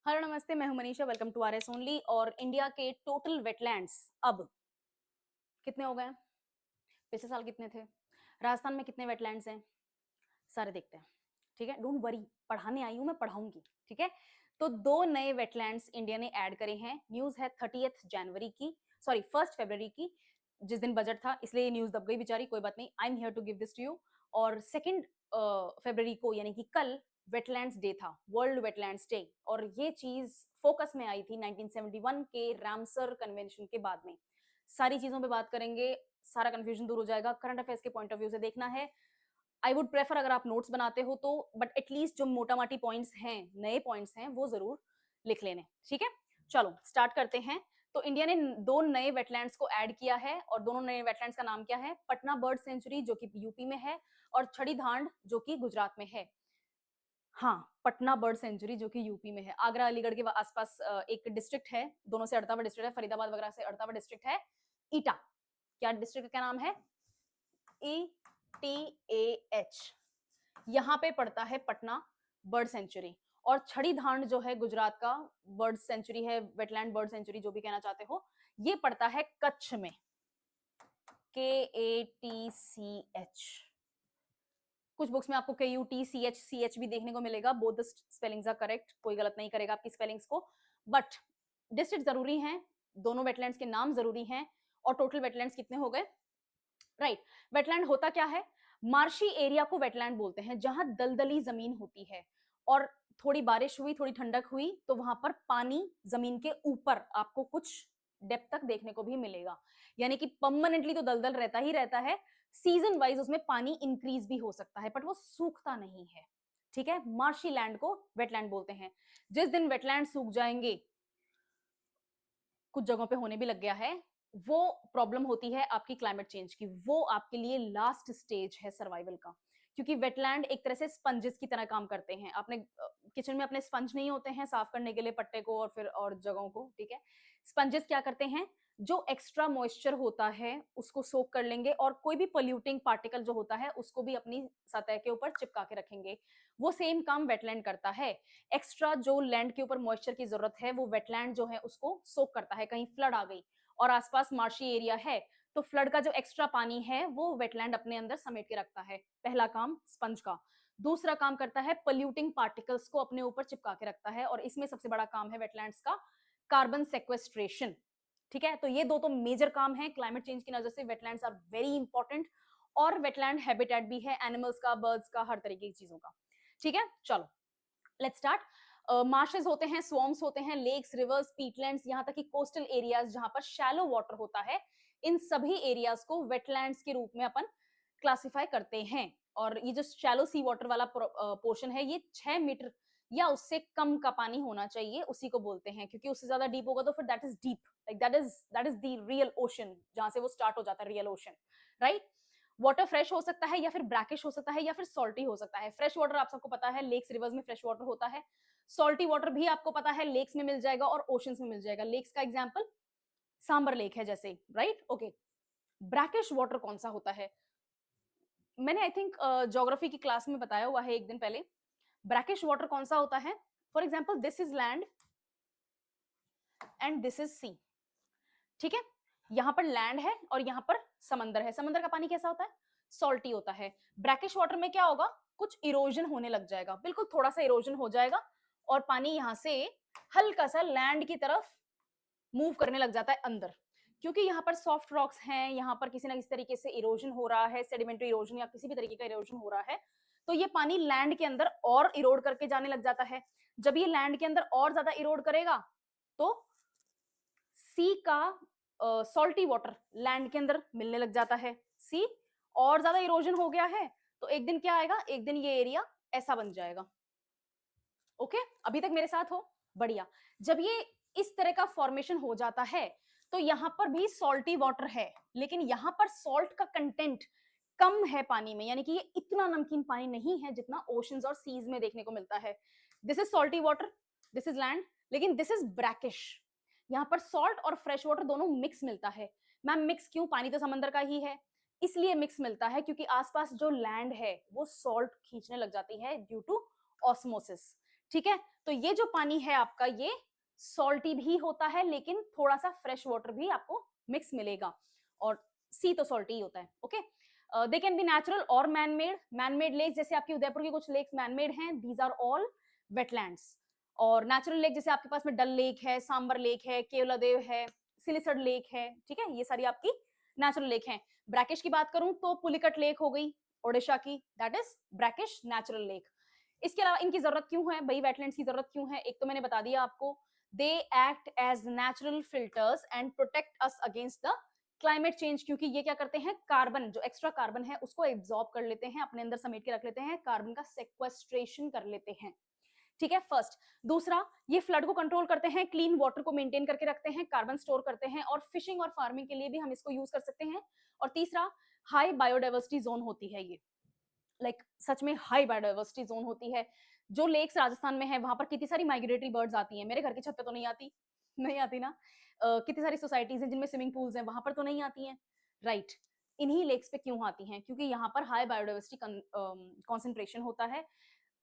Hello नमस्ते, मैं हूं Manisha. Welcome to RS only. और इंडिया के टोटल वेटलैंड्स अब कितने हो गए? पिछले साल कितने थे? राजस्थान में कितने वेटलैंड्स हैं? सारे देखते हैं। ठीक है, डोंट वरी, पढ़ाने आई हूं, मैं पढ़ाऊंगी। ठीक है, तो 2 नए वेटलैंड्स इंडिया ने ऐड करे हैं। न्यूज है 30 जनवरी की, सॉरी 1 फरवरी की, जिस दिन बजट था, इसलिए ये न्यूज दब गई बेचारी। कोई बात नहीं, I am here to give this to you. और 2 फरवरी को यानी कि कल वेटलैंड्स डे था, वर्ल्ड वेटलैंड्स डे। और ये चीज फोकस में आई थी 1971 के रामसर कन्वेंशन के बाद में। सारी चीजों पे बात करेंगे, सारा कंफ्यूजन दूर हो जाएगा। करंट अफेयर्स के पॉइंट ऑफ व्यू से देखना है। आई वुड प्रेफर अगर आप नोट्स बनाते हो तो, बट एटलीस्ट जो मोटा माटी पॉइंट्स हैं, नए पॉइंट्स हैं, वो जरूर लिख लेने। ठीक है, चलो स्टार्ट करते हैं। तो इंडिया ने 2 नए वेटलैंड्स को ऐड किया है, और दोनों नए वेटलैंड्स का नाम क्या है? पटना बर्ड सेंचुरी, जो कि यूपी में है, और छड़ी धांड, जो कि गुजरात में है। हाँ, पटना बर्ड सेंचुरी जो कि यूपी में है। आगरा अलीगढ़ के आसपास एक डिस्ट्रिक्ट है, दोनों से अड़ता हुआ डिस्ट्रिक्ट है, फरीदाबाद वगैरह से अड़ता हुआ डिस्ट्रिक्ट है, ईटा। क्या डिस्ट्रिक्ट का क्या नाम है? ETAH। यहां पे पड़ता है पटना बर्ड सेंचुरी। और छड़ी धांड जो है गुजरात का बर्ड सेंचुरी है, वेटलैंड बर्ड सेंचुरी जो भी कहना चाहते हो, ये पड़ता है कच्छ में। KATCH। कुछ बुक्स में आपको KUTCH भी देखने को मिलेगा। Both the spellings are correct, कोई गलत नहीं करेगा आपकी स्पेलिंग्स को। बट डिस्ट्रिक्ट जरूरी हैं, दोनों वेटलैंड्स के नाम जरूरी हैं। और टोटल वेटलैंड्स कितने हो गए? राइट। वेटलैंड होता क्या है? मार्शी एरिया को वेटलैंड बोलते हैं, जहां दलदली जमीन होती है और थोड़ी बारिश हुई, थोड़ी ठंडक हुई, तो वहां पर पानी जमीन के ऊपर आपको कुछ डेप्थ तक देखने को भी मिलेगा। यानी कि परमानेंटली तो दलदल रहता ही रहता है, सीजन वाइज उसमें पानी इंक्रीज भी हो सकता है, बट वो सूखता नहीं है। ठीक है, मार्शी लैंड को वेटलैंड बोलते हैं। जिस दिन वेटलैंड सूख जाएंगे, कुछ जगहों पे होने भी लग गया है, वो प्रॉब्लम होती है आपकी क्लाइमेट चेंज की। वो आपके लिए लास्ट स्टेज है सर्वाइवल का, क्योंकि वेटलैंड एक तरह से स्पंजेस की तरह काम करते हैं। अपने किचन में अपने स्पंज नहीं होते हैं साफ करने के लिए पट्टे को और फिर और जगहों को? ठीक है, स्पंजेस क्या करते हैं? जो एक्स्ट्रा मॉइस्चर होता है उसको सोक कर लेंगे, और कोई भी पोल्यूटिंग पार्टिकल जो होता है उसको भी अपनी सतह के ऊपर चिपका के रखेंगे। वो सेम काम वेटलैंड करता है। एक्स्ट्रा जो लैंड के ऊपर मॉइस्चर की जरूरत है, वो वेटलैंड जो है उसको सोक करता है। कहीं फ्लड आ गई और आसपास मार्शी एरिया है, तो फ्लड का जो एक्स्ट्रा पानी है वो वेटलैंड अपने अंदर समेट के रखता है। पहला काम स्पंज का। दूसरा काम करता है पोल्यूटिंग पार्टिकल्स को अपने ऊपर चिपका के रखता है, और इसमें सबसे बड़ा काम है वेटलैंड्स का कार्बन सेक्वेस्ट्रेशन। ठीक है, तो ये दो तो मेजर काम है क्लाइमेट चेंज की नजर से। Wetlands are very important. और वेटलैंड हैबिटेट भी है एनिमल्स का, बर्ड्स का, हर तरीके की चीजों का। ठीक है, चलो लेट्स स्टार्ट। मार्शेस होते हैं, स्वॉर्म्स होते हैं, लेक्स, रिवर्स, पीटलैंड्स, यहां तक कि कोस्टल एरियाज जहां पर शैलो वाटर होता है, इन सभी एरियाज को वेटलैंड्स के रूप में अपन क्लासिफाई करते हैं। और ये जो शैलो सी वाटर वाला पोर्शन है, ये 6 मीटर या उससे कम का पानी होना चाहिए, उसी को बोलते हैं। क्योंकि उससे ज्यादा डीप होगा तो फिर that is deep, like that is the real ocean, जहां से वो स्टार्ट हो जाता है, real ocean. Right. Water fresh हो सकता है, या फिर ब्रैकिश हो सकता है, या फिर सॉल्टी हो सकता है। फ्रेश वाटर आप सबको पता है, लेक्स रिवर्स में फ्रेश वाटर होता है। सॉल्टी वाटर भी आपको पता है, लेक्स में मिल जाएगा और ओशंस में मिल जाएगा। लेक्स का एग्जांपल सांबर लेक है जैसे, राइट? ओके। ब्रैकिश वाटर कौन सा होता है? मैंने आई थिंक ज्योग्राफी की क्लास में बताया हुआ है एक दिन पहले। ब्रैकिश वाटर कौन सा होता है? For example, this is land and this is sea. ठीक है, यहां पर लैंड है और यहां पर समंदर है। समंदर का पानी कैसा होता है? सॉल्टी होता है। ब्रैकिश वाटर में क्या होगा? कुछ इरोजन होने लग जाएगा, बिल्कुल थोड़ा सा इरोजन हो जाएगा, और पानी यहां से हल्का सा लैंड की तरफ मूव करने लग जाता है अंदर। क्योंकि यहाँ पर सॉफ्ट रॉक्स हैं, यहाँ पर किसी ना किसी तरीके से इरोजन हो रहा है, सेडिमेंट्री इरोजन या किसी भी तरीके का इरोजन हो रहा है, तो ये पानी लैंड के अंदर और इरोड करके जाने लग जाता है। जब ये लैंड के अंदर और ज्यादा इरोड करेगा, तो सी का सॉल्टी वाटर लैंड के अंदर मिलने लग जाता है। सी और ज्यादा इरोजन हो गया है, तो एक दिन क्या आएगा? एक दिन ये एरिया ऐसा बन जाएगा। ओके, अभी तक मेरे साथ हो? बढ़िया। जब ये इस तरह का फॉर्मेशन हो जाता है, तो यहां पर भी सॉल्टी वाटर है, लेकिन यहां पर सॉल्ट का कंटेंट कम है पानी में, यानी कि ये इतना नमकीन पानी नहीं है जितना ओशंस और सीज में देखने को मिलता है। This is salty water, this is land, लेकिन दिस इज ब्रैकिश। यहां पर सॉल्ट और फ्रेश वाटर दोनों मिक्स मिलता है। मैम मिक्स क्यों? पानी तो समंदर का ही है, इसलिए मिक्स मिलता है क्योंकि आसपास जो लैंड है वो सॉल्ट खींचने लग जाती है ड्यू टू ऑस्मोसिस। ठीक है, तो ये जो पानी है आपका, ये सॉल्टी भी होता है, लेकिन थोड़ा सा फ्रेश वाटर भी आपको मिक्स मिलेगा, और सी तो सॉल्टी ही होता है। Okay, they can be natural और मैन मेड लेक्स, जैसे आपकी उदयपुर की कुछ लेक्स मैन मेड हैं, दीज आर ऑल वेटलैंड्स। और नेचुरल लेक जैसे आपके पास में डल लेक है, सांबर लेक है, केवलादेव है, सिलिसड लेक है, ठीक है, ये सारी आपकी नेचुरल लेक हैं। ब्रैकिश की बात करूं तो पुलिकट लेक हो गई ओडिशा की, that is brackish natural lake. इसके अलावा इनकी जरूरत क्यों है भाई, वेटलैंड्स की जरूरत क्यों है, एक तो मैंने बता दिया आपको, they act as natural filters and protect us against the climate change, क्योंकि ये क्या करते हैं, कार्बन, जो एक्स्ट्रा कार्बन है उसको एब्जॉर्ब कर लेते हैं, अपने अंदर समेट के रख लेते हैं, कार्बन का सेक्वेस्ट्रेशन कर लेते हैं। ठीक है, फर्स्ट। दूसरा, ये फ्लड को कंट्रोल करते हैं, क्लीन वाटर को मेंटेन करके रखते हैं, कार्बन स्टोर करते हैं, और फिशिंग और फार्मिंग के लिए भी हम इसको यूज कर सकते हैं। और तीसरा, हाई बायोडाइवर्सिटी जोन होती है ये, सच में हाई बायोडाइवर्सिटी जोन होती है। जो लेक्स राजस्थान में है वहां पर कितनी सारी माइग्रेटरी बर्ड्स आती हैं, मेरे घर की छत पे तो नहीं आती, नहीं आती ना। कितनी सारी सोसाइटीज हैं जिनमें स्विमिंग पूल्स हैं, वहां पर तो नहीं आती हैं, राइट। इन्हीं लेक्स पे क्यों आती हैं, क्योंकि यहाँ पर हाई बायोडाइवर्सिटी कॉन्सेंट्रेशन होता है।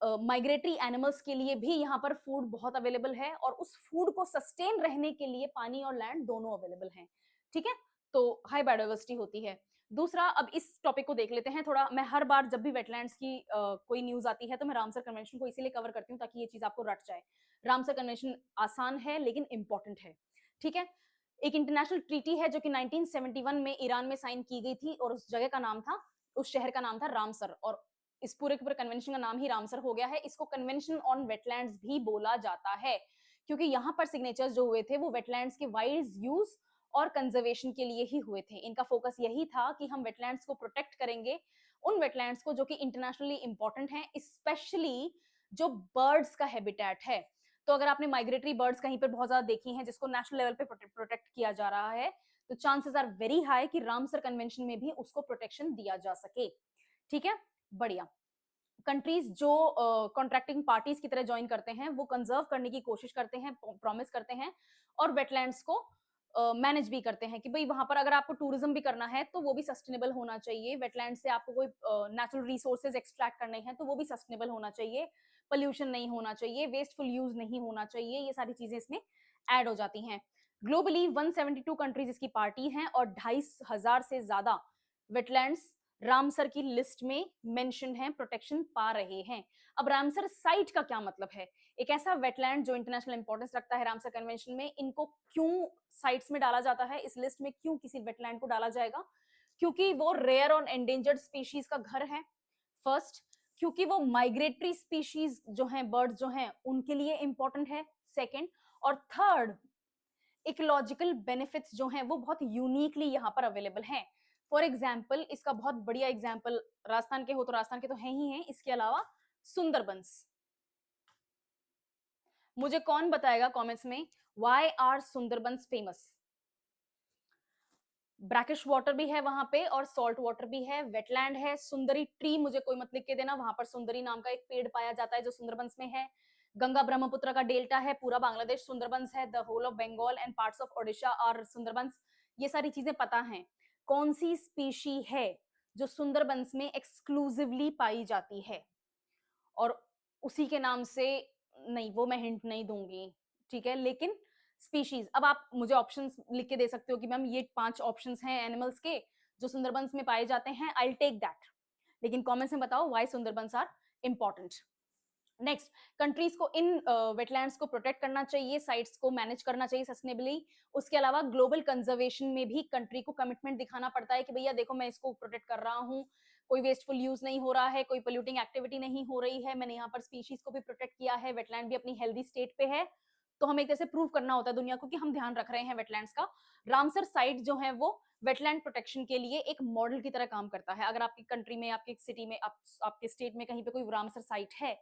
माइग्रेटरी एनिमल्स के लिए भी यहाँ पर फूड बहुत अवेलेबल है, और उस फूड को सस्टेन रहने के लिए पानी और लैंड दोनों अवेलेबल हैं। ठीक है, तो हाई बायोडाइवर्सिटी होती है। दूसरा, अब इस टॉपिक को देख लेते हैं थोड़ा। मैं हर बार जब भी वेटलैंड्स की कोई न्यूज आती है तो मैं रामसर कन्वेंशन को इसीलिए कवर करती हूँ ताकि ये चीज आपको रट जाए। रामसर कन्वेंशन आसान है लेकिन इंपॉर्टेंट है। ठीक है, एक इंटरनेशनल ट्रीटी है जो कि 1971 में ईरान में साइन की गई थी, और उस जगह का नाम था, उस शहर का नाम था रामसर, और इस पूरे के पूरे कन्वेंशन का नाम ही रामसर हो गया है। इसको कन्वेंशन ऑन वेटलैंड्स भी बोला जाता है, क्योंकि यहाँ पर सिग्नेचर्स जो हुए थे वो वेटलैंड्स के वाइड यूज और कंजर्वेशन के लिए ही हुए थे। इनका फोकस यही था कि हम वेटलैंड्स को प्रोटेक्ट करेंगे, उन वेटलैंड्स को जो कि इंटरनेशनली इंपॉर्टेंट हैं, स्पेशली जो बर्ड्स का हैबिटेट है। तो अगर आपने माइग्रेटरी बर्ड्स कहीं पर बहुत ज्यादा देखी हैं जिसको नेशनल लेवल पे प्रोटेक्ट किया जा रहा है, तो चांसेस आर वेरी हाई कि रामसर कन्वेंशन में भी उसको प्रोटेक्शन दिया जा सके। ठीक है, बढ़िया। कंट्रीज जो कॉन्ट्रैक्टिंग पार्टीज की तरह ज्वाइन करते हैं वो कंजर्व करने की कोशिश करते हैं, प्रॉमिस करते हैं, और वेटलैंड्स को मैनेज भी करते हैं कि भाई वहां पर अगर आपको टूरिज्म भी करना है तो वो भी सस्टेनेबल होना चाहिए, वेटलैंड से आपको कोई नेचुरल रिसोर्सेज एक्सट्रैक्ट करने हैं तो वो भी सस्टेनेबल होना चाहिए, पोल्यूशन नहीं होना चाहिए, वेस्टफुल यूज नहीं होना चाहिए, ये सारी चीजें इसमें ऐड हो जाती हैं। ग्लोबली 172 कंट्रीज इसकी पार्टी हैं, और 2,500 से ज्यादा वेटलैंड्स रामसर की लिस्ट में मेंशन है, प्रोटेक्शन पा रहे हैं। अब रामसर साइट का क्या मतलब है, एक ऐसा वेटलैंड जो इंटरनेशनल इंपॉर्टेंस रखता है रामसर कन्वेंशन में, इनको क्यों साइट्स में डाला जाता है, इस लिस्ट में क्यों किसी वेटलैंड को डाला जाएगा, क्योंकि वो रेयर और एंडेंजर्ड स्पीशीज का घर है, फर्स्ट। क्योंकि वो माइग्रेटरी स्पीशीज जो हैं, बर्ड्स जो हैं, उनके लिए इंपॉर्टेंट है, सेकेंड। और थर्ड, इकोलॉजिकल बेनिफिट्स जो हैं वो बहुत यूनिकली यहाँ पर अवेलेबल हैं। फॉर एग्जाम्पल, इसका बहुत बढ़िया एग्जाम्पल, राजस्थान के हो तो राजस्थान के तो हैं ही हैं, इसके अलावा सुंदरबंस। मुझे कौन बताएगा कमेंट्स में, why are Sundarbans famous? Brackish water भी है वहां पे और सॉल्ट वाटर भी है, वेटलैंड है, सुंदरी ट्री, मुझे कोई मत लिख के देना, वहां पर सुंदरी नाम का एक पेड़ पाया जाता है जो सुंदरबंस में है। गंगा ब्रह्मपुत्र का डेल्टा है, पूरा बांग्लादेश सुंदरबंस है, the whole of Bengal and parts of Odisha are Sundarbans. ये सारी चीजें पता है। कौन सी स्पीशी है जो सुंदरबंस में एक्सक्लूसिवली पाई जाती है, और उसी के नाम से, नहीं वो मैं हिंट नहीं दूंगी, ठीक है, लेकिन स्पीशीज, अब आप मुझे ऑप्शंस लिख के दे सकते हो कि मैम ये 5 ऑप्शंस हैं एनिमल्स के जो सुंदरबंस में पाए जाते हैं, आई टेक दैट, लेकिन कमेंट्स में बताओ why Sundarbans are important. Next, countries को इन वेटलैंड्स को प्रोटेक्ट करना चाहिए, साइट्स को मैनेज करना चाहिए सस्टेनेबली। उसके अलावा ग्लोबल कंजर्वेशन में भी कंट्री को कमिटमेंट दिखाना पड़ता है कि भैया देखो मैं इसको प्रोटेक्ट कर रहा हूँ, कोई वेस्टफुल यूज नहीं हो रहा है, कोई पोल्यूटिंग एक्टिविटी नहीं हो रही है, मैंने यहाँ पर स्पीशीज को भी प्रोटेक्ट किया है, वेटलैंड भी अपनी हेल्दी स्टेट पे है। तो हमें एक तरह से प्रूव करना होता है दुनिया को कि हम ध्यान रख रहे हैं वेटलैंड्स का। रामसर साइट जो है वो वेटलैंड प्रोटेक्शन के लिए एक मॉडल की तरह काम करता है। अगर आपकी कंट्री में, आपकी सिटी में, आपके स्टेट में कहीं पे कोई रामसर साइट है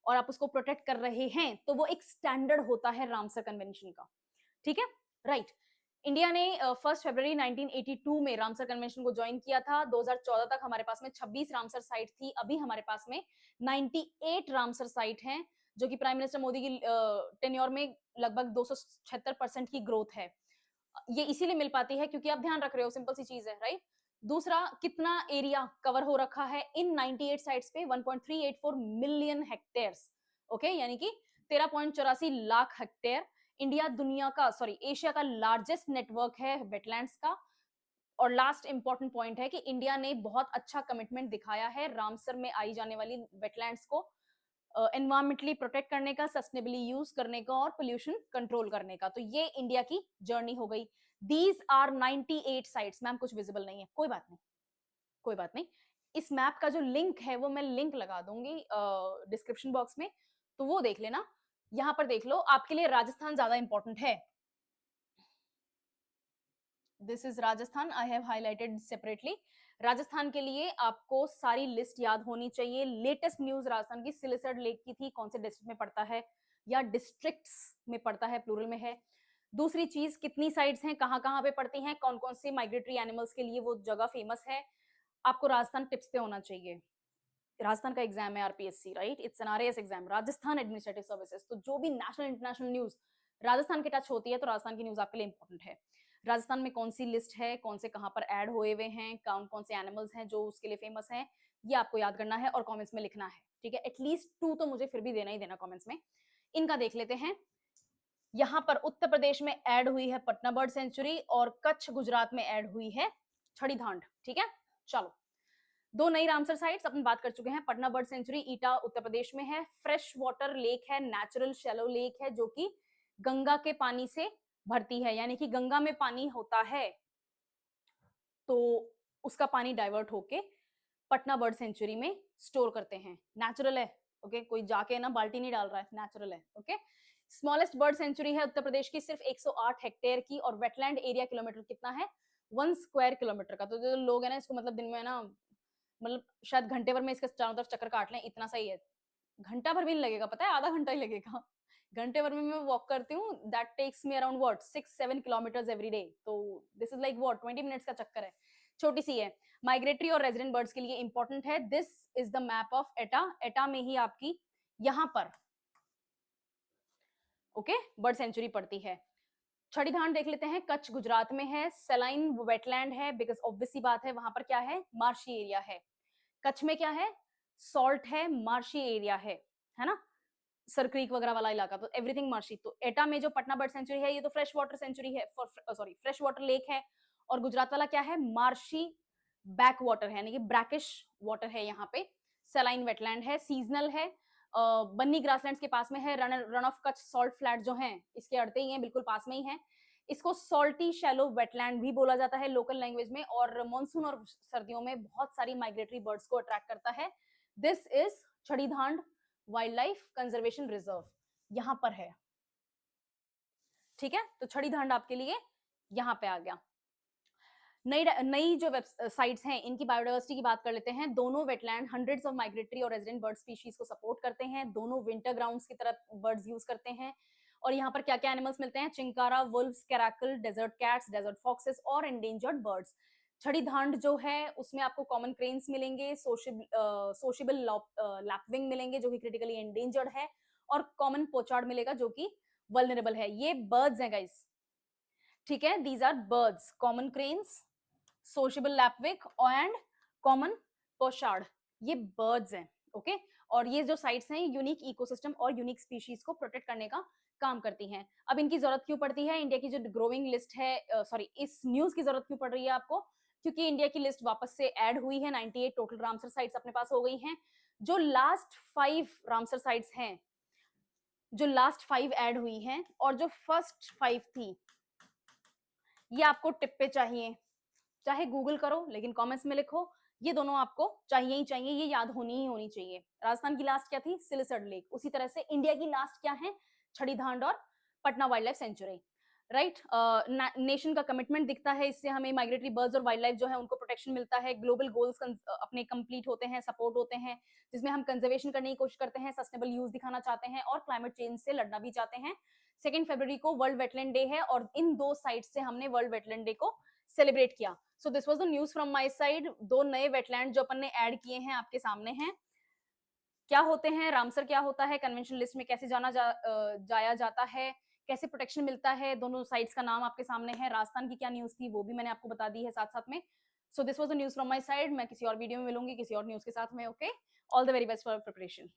और आप उसको प्रोटेक्ट कर रहे हैं, तो वो एक स्टैंडर्ड होता है रामसर कन्वेंशन का। ठीक है, राइट। इंडिया ने 1 फरवरी 1982 में रामसर कन्वेंशन को ज्वाइन किया था। 2014 तक हमारे पास में 26 रामसर साइट थी, अभी हमारे पास में 98 रामसर साइट हैं, जो कि प्राइम मिनिस्टर मोदी की टेन्योर में लगभग 276% की ग्रोथ है। ये इसीलिए मिल पाती है क्योंकि आप ध्यान रख रहे हो, सिंपल सी चीज है, राइट। दूसरा, कितना एरिया कवर हो रखा है इन 98 साइट्स पे, 1.384 मिलियन हेक्टेयर्स। ओके, यानी कि 13.84 लाख हेक्टेयर। इंडिया दुनिया का एशिया का लार्जेस्ट नेटवर्क है वेटलैंड्स का। और लास्ट इंपॉर्टेंट पॉइंट है कि इंडिया ने बहुत अच्छा कमिटमेंट दिखाया है रामसर में आई जाने वाली वेटलैंड्स को एनवायरमेंटली प्रोटेक्ट करने का, सस्टेनेबली यूज करने का और पोल्यूशन कंट्रोल करने का। तो ये इंडिया की जर्नी हो गई। These are 98 sites. मैम कुछ विजिबल नहीं है, कोई बात नहीं, कोई बात नहीं। इस मैप का जो लिंक है वो मैं लिंक लगा दूंगी डिस्क्रिप्शन बॉक्स में, तो वो देख लेना। यहां पर देख लो, आपके लिए राजस्थान ज्यादा इंपॉर्टेंट है। This is Rajasthan, I have highlighted separately. Rajasthan के लिए आपको सारी लिस्ट याद होनी चाहिए। लेटेस्ट न्यूज राजस्थान की, सिलसर लेक की थी, कौन से डिस्ट्रिक्ट में पड़ता है या डिस्ट्रिक्ट्स में पड़ता है, प्लूरल में है। दूसरी चीज, कितनी साइट्स हैं, कहां कहां पे पड़ती हैं, कौन कौन से माइग्रेटरी एनिमल्स के लिए वो जगह फेमस है। आपको राजस्थान टिप्स पे होना चाहिए। राजस्थान का एग्जाम है RPSC, right, it's an RAS exam, Rajasthan administrative services. तो जो भी नेशनल इंटरनेशनल न्यूज राजस्थान के टच होती है, तो राजस्थान की न्यूज आपके लिए इंपॉर्टेंट है। राजस्थान में कौन सी लिस्ट है, कौन से कहां पर ऐड हुए हुए हैं, कौन कौन से एनिमल्स हैं जो उसके लिए फेमस हैं, ये आपको याद करना है और कमेंट्स में लिखना है, ठीक है। एटलीस्ट 2 तो मुझे फिर भी देना ही देना कमेंट्स में। इनका देख लेते हैं। यहां पर उत्तर प्रदेश में ऐड हुई है पटना बर्ड सेंचुरी, और कच्छ गुजरात में ऐड हुई है छड़ी धांड, ठीक है। चलो, 2 नई रामसर साइट्स अपन बात कर चुके हैं। पटना बर्ड सेंचुरी ईटा उत्तर प्रदेश में है। फ्रेश वाटर लेक है, नेचुरल शैलो लेक है, जो कि गंगा के पानी से भरती है, यानी कि गंगा में पानी होता है तो उसका पानी डाइवर्ट होके पटना बर्ड सेंचुरी में स्टोर करते हैं। नेचुरल है, ओके, कोई जाके ना बाल्टी नहीं डाल रहा है, नेचुरल है, ओके। स्मॉलेस्ट बर्ड सेंचुरी है उत्तर प्रदेश की, सिर्फ 108 हेक्टेयर की, और वेटलैंड एरिया किलोमीटर कितना है, 1 स्क्वायर किलोमीटर का। तो जो लोग है ना, इसको मतलब दिन में ना, मतलब शायद घंटे भर में इसके चारों तरफ चक्कर काट लें, इतना सही है। घंटा भर भी नहीं लगेगा, पता है, आधा घंटा ही लगेगा। घंटे भर में मैं वॉक करती हूँ, that takes me around what 6-7 kilometres every day. तो this is like what 20 minutes का चक्कर है, छोटी सी है। माइग्रेटरी और रेजिडेंट बर्ड्स के लिए इंपॉर्टेंट है। This is the map of एटा। एटा में ही आपकी यहां पर ओके बर्ड सेंचुरी पड़ती है। छड़ी धान देख लेते हैं, कच्छ गुजरात में है, सेलाइन वेटलैंड है, बिकॉज ऑब्वियस सी बात है, वहां पर क्या है, मार्शी एरिया है। कच्छ में क्या है, सॉल्ट है, मार्शी एरिया है ना, सर क्रीक वगैरह वाला इलाका, तो एवरीथिंग मार्शी। तो एटा में जो पटना बर्ड सेंचुरी है, ये तो फ्रेश वाटर सेंचुरी है, फ्रेश वाटर लेक है। और गुजरात वाला क्या है, मार्शी बैक वाटर है, यानी कि ब्रैकिश वाटर है यहाँ पे। सेलाइन वेटलैंड है, सीजनल है, बन्नी ग्रासलैंड्स के पास में है। Run of Kutch salt flat जो हैं इसके अड़ते ही हैं, बिल्कुल पास में ही है। इसको सॉल्टी शैलो वेटलैंड भी बोला जाता है लोकल लैंग्वेज में, और मानसून और सर्दियों में बहुत सारी माइग्रेटरी बर्ड्स को अट्रैक्ट करता है। This is Chharidhand wildlife conservation reserve, यहां पर है, ठीक है। तो छड़ीधांड आपके लिए यहां पे आ गया। नई नई जो साइट्स हैं, इनकी बायोडाइवर्सिटी की बात कर लेते हैं। दोनों वेटलैंड हंड्रेड्स ऑफ माइग्रेटरी और रेजिडेंट बर्ड स्पीशीज को सपोर्ट करते हैं। दोनों विंटर ग्राउंड्स की तरह बर्ड्स यूज करते हैं। और यहाँ पर क्या क्या एनिमल्स मिलते हैं, chinkara, wolves, caracal, desert cats, desert foxes और एंडेंजर्ड बर्ड्स। छड़ी धांड जो है उसमें आपको कॉमन क्रेन्स मिलेंगे, सोशेबल लैपविंग मिलेंगे जो कि क्रिटिकली एंडेंजर्ड है, और कॉमन पोचार्ड मिलेगा जो कि वल्नरेबल है। ये बर्ड्स हैं गाइस, ठीक है, these are birds, common cranes, sociable lapwing and common pochard, ये बर्ड्स हैं, ओके। और ये जो साइट्स हैं यूनिक इकोसिस्टम और यूनिक स्पीशीज को प्रोटेक्ट करने का काम करती हैं। अब इनकी जरूरत क्यों पड़ती है, इंडिया की जो ग्रोइंग लिस्ट है, इस न्यूज की जरूरत क्यों पड़ रही है आपको, क्योंकि इंडिया की लिस्ट वापस से ऐड हुई है। 98 टोटल रामसर साइट्स अपने पास हो गई हैं। जो लास्ट 5 रामसर साइट्स हैं, जो लास्ट 5 ऐड हुई हैं, और जो फर्स्ट 5 थी, ये आपको टिप पे चाहिए, चाहे गूगल करो लेकिन कमेंट्स में लिखो, ये दोनों आपको चाहिए ही चाहिए, ये याद होनी ही होनी चाहिए। राजस्थान की लास्ट क्या थी, सिलसर लेक, उसी तरह से इंडिया की लास्ट क्या है, छड़ी धांड और Patna wild life sanctuary, right. Nation का कमिटमेंट दिखता है इससे, हमें माइग्रेटरी बर्ड्स और वाइल्ड लाइफ जो है उनको प्रोटेक्शन मिलता है। ग्लोबल गोल्स अपने कंप्लीट होते हैं, सपोर्ट होते हैं, जिसमें हम कंजर्वेशन करने की कोशिश करते हैं, सस्टेनेबल यूज दिखाना चाहते हैं और क्लाइमेट चेंज से लड़ना भी चाहते हैं। 2 फरवरी को वर्ल्ड वेटलैंड डे है, और इन 2 साइट से हमने वर्ल्ड वेटलैंड डे को सेलिब्रेट किया। So this was the news from my side. 2 नए वेटलैंड जो अपन ने ऐड किए हैं आपके सामने हैं। क्या होते हैं, रामसर क्या होता है, कन्वेंशन लिस्ट में कैसे जाया जाता है, कैसे प्रोटेक्शन मिलता है, दोनों साइट्स का नाम आपके सामने है। राजस्थान की क्या न्यूज थी वो भी मैंने आपको बता दी है साथ साथ में। So this was the news from my side. मैं किसी और वीडियो में मिलूंगी किसी और न्यूज के साथ में, okay. All the very best for preparation.